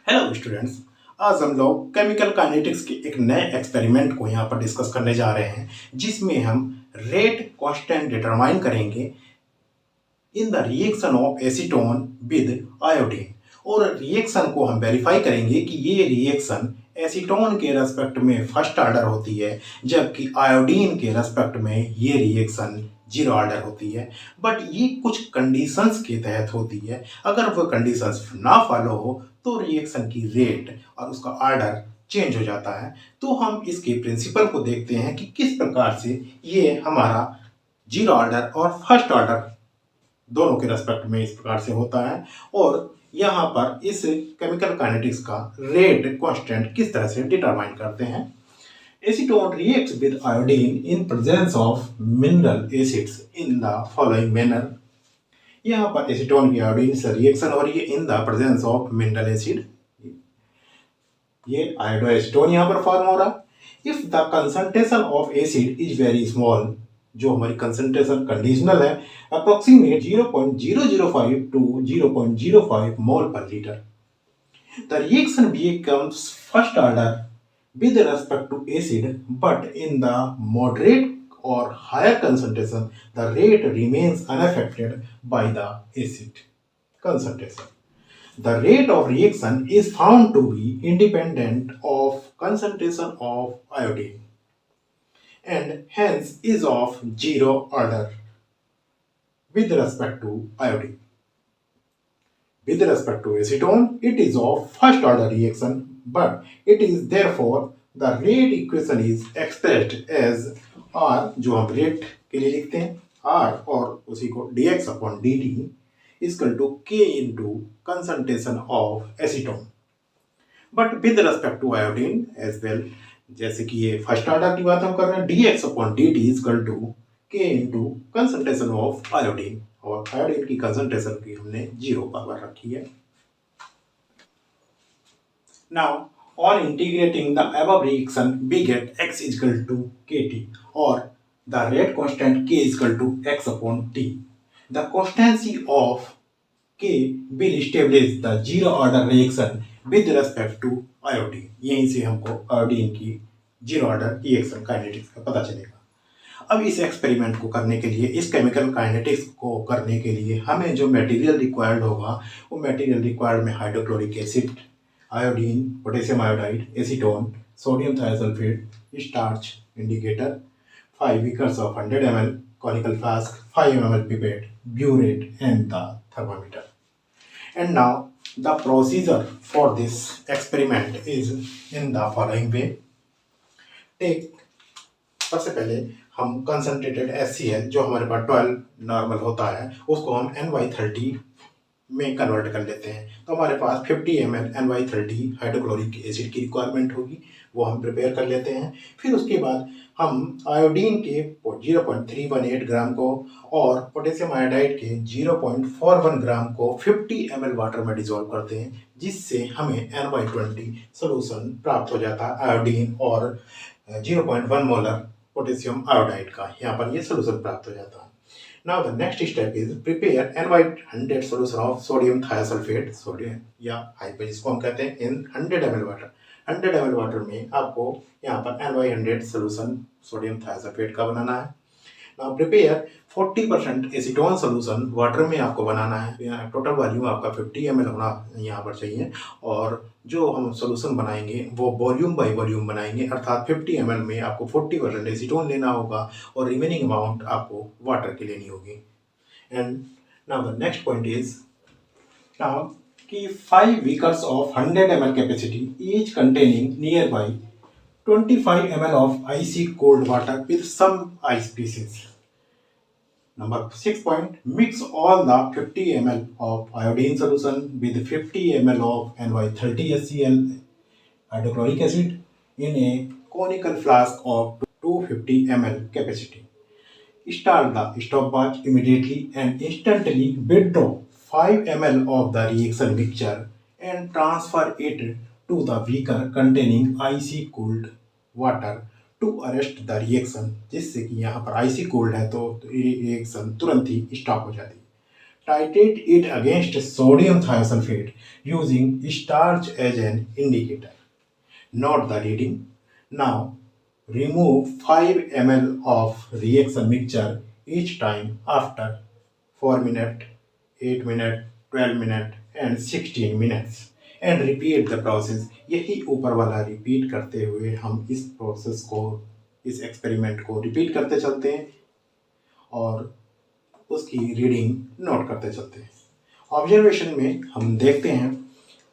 Hello students. आज हम लोग केमिकल काइनेटिक्स के एक नए एक्सपेरिमेंट को यहाँ पर डिस्कस करने जा रहे हैं, जिसमें हम रेट कांस्टेंट डिटरमाइन करेंगे in the reaction of acetone with iodine. और रिएक्शन को हम वेरीफाई करेंगे कि ये रिएक्शन एसीटोन के रेस्पेक्ट में फर्स्ट ऑर्डर होती है, जबकि आयोडीन के रेस्पेक्ट में ये रिएक्शन जीरो ऑर्डर होती है। बट ये कुछ कंडीशंस के तहत होती है। अगर वो कंडीशंस ना फॉलो हो तो रिएक्शन की रेट और उसका ऑर्डर चेंज हो जाता है। तो हम इसके प्रिंसिपल को देखते हैं कि किस प्रकार से ये हमारा जीरो ऑर्डर और फर्स्ट ऑर्डर दोनों के रेस्पेक्ट में इस प्रकार से होता है, और यहाँ पर इस केमिकल काइनेटिक्स का रेट कांस्टेंट किस तरह से डिटरमाइन करते हैं। Acetone reacts with iodine in presence of mineral acids in the following manner. यहाँ पर एसीटोन की आयोडीन से रिएक्शन हो रही है in the presence of mineral acid. ये आयोडोएसीटोन यहाँ पर फॉर्म हो रहा है। If the concentration of acid is very small, जो हमारी कंसंट्रेशन कंडीशनल है, अप्रोक्सीमेट 0.005 टू 0.05 मोल पर litre, the reaction becomes first order with respect to acid, but in the moderate or higher concentration the rate remains unaffected by the acid concentration. The rate of reaction is found to be independent of concentration of iodine and hence is of zero order with respect to iodine. With respect to acetone, it is of first order reaction, but it is therefore the rate equation is expressed as R, जो हम rate के लिए लिखते हैं R, और उसी को dx upon dt equal to k into concentration of acetone. But with respect to iodine as well, जैसे कि ये फर्स्ट ऑर्डर की बात हम कर रहे हैं, dx upon dt equal to k into concentration of iodine, और आयोडीन की कंसंट्रेशन की हमने 0 पर रखी है। Now on integrating the above reaction we get x is equal to kt or the rate constant k is equal to x upon t. The constancy of k will establish the zero order reaction with respect to iodine. यहीं से हमको iodine की zero order reaction kinetics का पता चलेगा। अब इस experiment को करने के लिए, इस केमिकल काइनेटिक्स को करने के लिए हमें जो मटेरियल रिक्वायर्ड होगा, वो मटेरियल रिक्वायर्ड में hydrochloric acid, iodine, potassium iodide, acetone, sodium thiosulphate, starch, indicator, 5 beakers of 100 ml conical flask, 5 ml pipette, burette, and the thermometer. And now the procedure for this experiment is in the following way. Take, सबसे पहले हम concentrated HCl जो हमारे पास 12 normal होता है, उसको हम NY30 में कन्वर्ट कर लेते हैं। तो हमारे पास 50 ml NY30 हाइड्रोक्लोरिक एसिड की रिक्वायरमेंट होगी, वो हम प्रिपेयर कर लेते हैं। फिर उसके बाद हम आयोडीन के 0.318 ग्राम को और पोटेशियम आयोडाइड के 0.41 ग्राम को 50 ml वाटर में डिसॉल्व करते हैं, जिससे हमें NY20 सोल्यूशन प्राप्त हो जाता है आयोडीन और 0.1 मोलर पोटेशियम आयोडाइड का। यहाँ पर ये सोल्यूशन प्राप्त हो जाता है। Now the next step is prepare NY100 solution of sodium thiosulfate, sodium या हाइपर जिसको हम कहते हैं, in 100 ml water. 100 ml water में आपको यहाँ पर NY100 सोल्यूशन सोडियम थायोसल्फेट का बनाना है। Now prepare 40% acetone solution water में आपको बनाना है। टोटल वॉल्यूम आपका 50 ml होना यहाँ पर चाहिए, और जो हम सोल्यूशन बनाएंगे वो वॉल्यूम बाय वॉल्यूम बनाएंगे, अर्थात 50 ml में आपको 40% एसीटोन लेना होगा और रिमेनिंग अमाउंट आपको वाटर की लेनी होगी। And now the next point is now कि 5 beakers of 100 ml capacity each containing nearby 25 ml of icy cold water with some ice pieces. Number 6 point, mix all the 50 ml of iodine solution with 50 ml of NY30 HCl hydrochloric acid in a conical flask of 250 ml capacity. Start the stopwatch immediately and instantly withdraw 5 ml of the reaction mixture and transfer it to the beaker containing icy cold water to arrest the reaction, जिससे कि यहाँ पर IC cold है तो reaction तुरंत ही stop हो जाती है। titrate it against sodium thiosulfate using starch as an indicator. Note the reading. Now remove 5 ml of reaction mixture each time after 4 minutes, 8 minutes, 12 minutes and 16 minutes and repeat the process. यही ऊपर वाला repeat करते हुए हम इस process को, इस experiment को रिपीट करते चलते हैं और उसकी रीडिंग नोट करते चलते हैं। ऑब्जर्वेशन में हम देखते हैं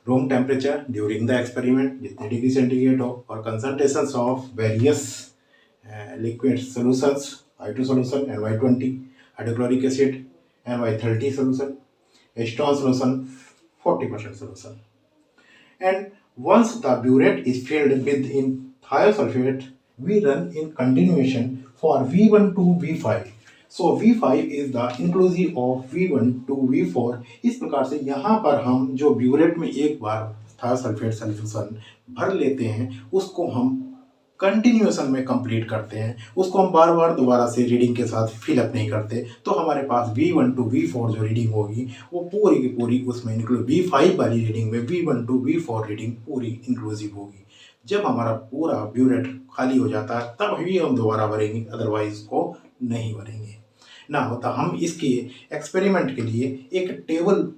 room temperature during the experiment जितने डिग्री सेंटीग्रेड हो और concentrations of various liquid solutions I2 solution NY20, hydrochloric acid NY30 solution, acetone solution 40% solution. And once the burette is filled with in thiosulfate, we run in continuation for V1 to V5. So V5 is the inclusive of V1 to V4. इस प्रकार से यहाँ पर हम जो burette में एक बार thiosulphate solution भर लेते हैं उसको हम कंटिन्यूएशन में कंप्लीट करते हैं, उसको हम बार बार दोबारा से रीडिंग के साथ फिलअप नहीं करते, तो हमारे पास V1 टू V4 जो रीडिंग होगी वो पूरी की पूरी उसमें इंक्लूड, V5 वाली रीडिंग में V1 टू V4 रीडिंग पूरी इंक्लूसिव होगी। जब हमारा पूरा ब्यूरेट खाली हो जाता है तब ही हम दोबारा भरेंगे, अदरवाइज को नहीं भरेंगे। ना होता हम इसके एक्सपेरिमेंट के लिए एक टेबल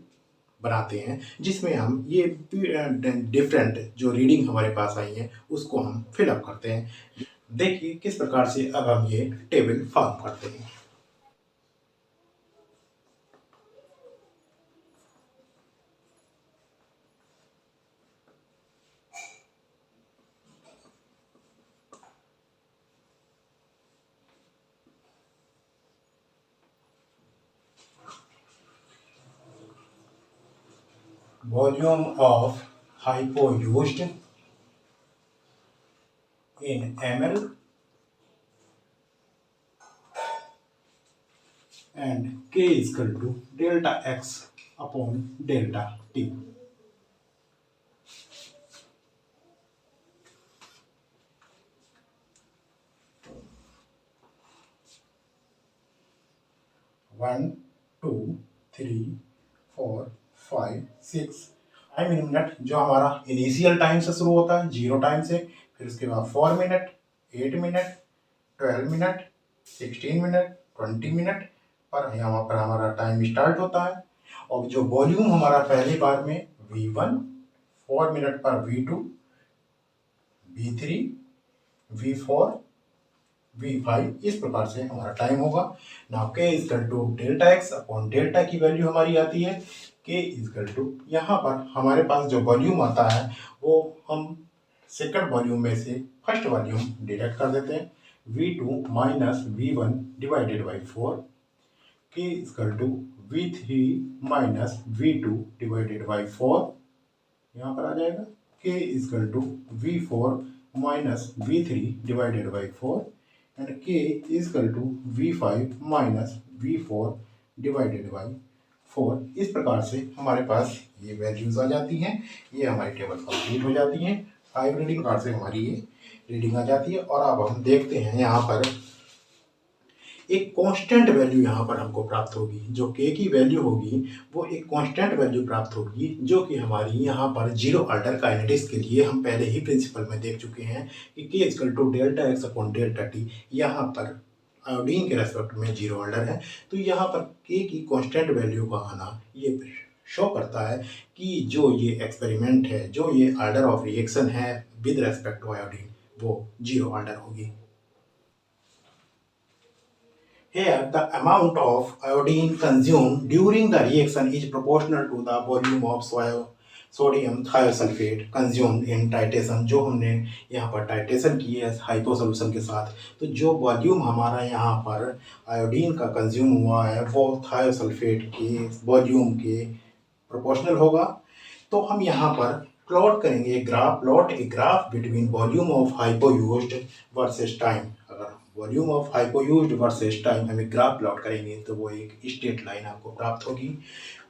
बनाते हैं जिसमें हम ये डिफरेंट जो रीडिंग हमारे पास आई है उसको हम फिलअप करते हैं। देखिए किस प्रकार से अब हम ये टेबल फॉर्म करते हैं। Volume of hypo used in ml and K is equal to delta X upon delta T. One, 2, 3, 4, 5, 6 time minute जो हमारा इनिशियल टाइम से शुरू होता है 0 टाइम से, फिर उसके बाद 4 minute, 8 minute, 12 minute, 16 minute, 20 minute पर यहाँ पर हमारा टाइम स्टार्ट होता है। और जो वॉल्यूम हमारा पहली बार में V1, 4 मिनट पर V2, V3, V4, V5 इस प्रकार से हमारा टाइम होगा। Now K is equal to delta X upon delta की वैल्यू हमारी आती है K इज इक्वल टू, यहाँ पर हमारे पास जो वॉल्यूम आता है वो हम सेकंड वॉल्यूम में से फर्स्ट वॉल्यूम डिडक्ट कर देते हैं, V2 minus V1 divided by 4, K is equal to V3 minus V2 divided by 4, यहाँ पर आ जाएगा K is equal to V4 minus V3 divided by 4 and K is equal to V5 minus V4 divided by 4। इस प्रकार से हमारे पास ये values आ जाती हैं, ये हमारी टेबल कंप्लीट हो जाती हैं। 5 रीडिंग प्रकार से हमारी ये रीडिंग आ जाती है। और अब हम देखते हैं यहाँ पर एक कांस्टेंट वैल्यू यहाँ पर हमको प्राप्त होगी, जो K की वैल्यू होगी वो एक कांस्टेंट वैल्यू प्राप्त होगी जो कि हमारी यहाँ पर जीरो ऑर्डर काइनेटिक्स के लिए हम पहले ही प्रिंसिपल में देख चुके हैं कि K equal to delta X upon delta T, यहाँ पर आयोडीन के रेस्पेक्ट में जीरो ऑर्डर है, तो यहाँ पर K की कांस्टेंट वैल्यू का आना ये शो करता है कि जो ये एक्सपेरिमेंट है, जो ये ऑर्डर ऑफ रिएक्शन है विद रेस्पेक्ट टू आयोडीन वो जीरो ऑर्डर होगी। Here, the amount of iodine consumed during the reaction is proportional to the volume of sodium thiosulfate consumed in titration। जो हमने यहाँ पर टाइटेशन की है हाइपो सोल्यूशन के साथ, तो जो वॉल्यूम हमारा यहाँ पर आयोडीन का कंज्यूम हुआ है वो थायोसल्फेट के वॉल्यूम के प्रोपोर्शनल होगा। तो हम यहाँ पर प्लॉट करेंगे plot a graph between volume of hypo used versus time. अगर volume of hypo used versus time हमें ग्राफ प्लॉट करेंगे तो वो एक स्ट्रेट लाइन आपको प्राप्त होगी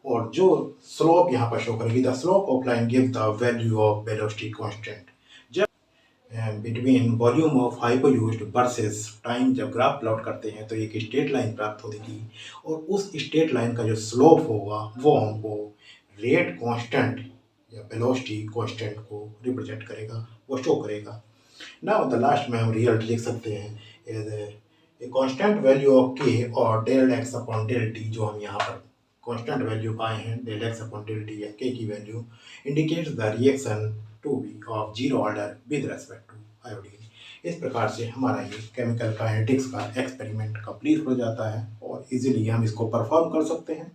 और जो स्लोप यहाँ पर शो करेगी, the slope of line give the value of velocity constant. जब between volume of hypo used versus time जब ग्राफ प्लॉट करते हैं तो एक स्ट्रेट लाइन प्राप्त होगी और उस स्ट्रेट लाइन का जो स्लोप होगा वो हमको रेट कांस्टेंट या वेलोसिटी कांस्टेंट को रिप्रेजेंट करेगा, वो शो करेगा। नाउ द लास्ट में हम रिजल्ट लिख सकते हैं as a constant value of K और del X upon del T, जो हम यहाँ पर कांस्टेंट वैल्यू पाए हैं del X upon del T या के की value, indicates the reaction to be of zero order with respect to iodine. इस प्रकार से हमारा ये केमिकल काइनेटिक्स का एक्सपेरिमेंट कंप्लीट हो जाता है और इजीली हम इसको परफॉर्म कर सकते हैं।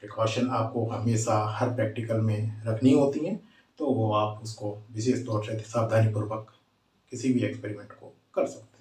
प्रिकॉशन आपको हमेशा हर प्रैक्टिकल में रखनी होती हैं, तो वो आप उसको विशेष तौर से सावधानीपूर्वक किसी भी एक्सपेरिमेंट को कर सकते हैं।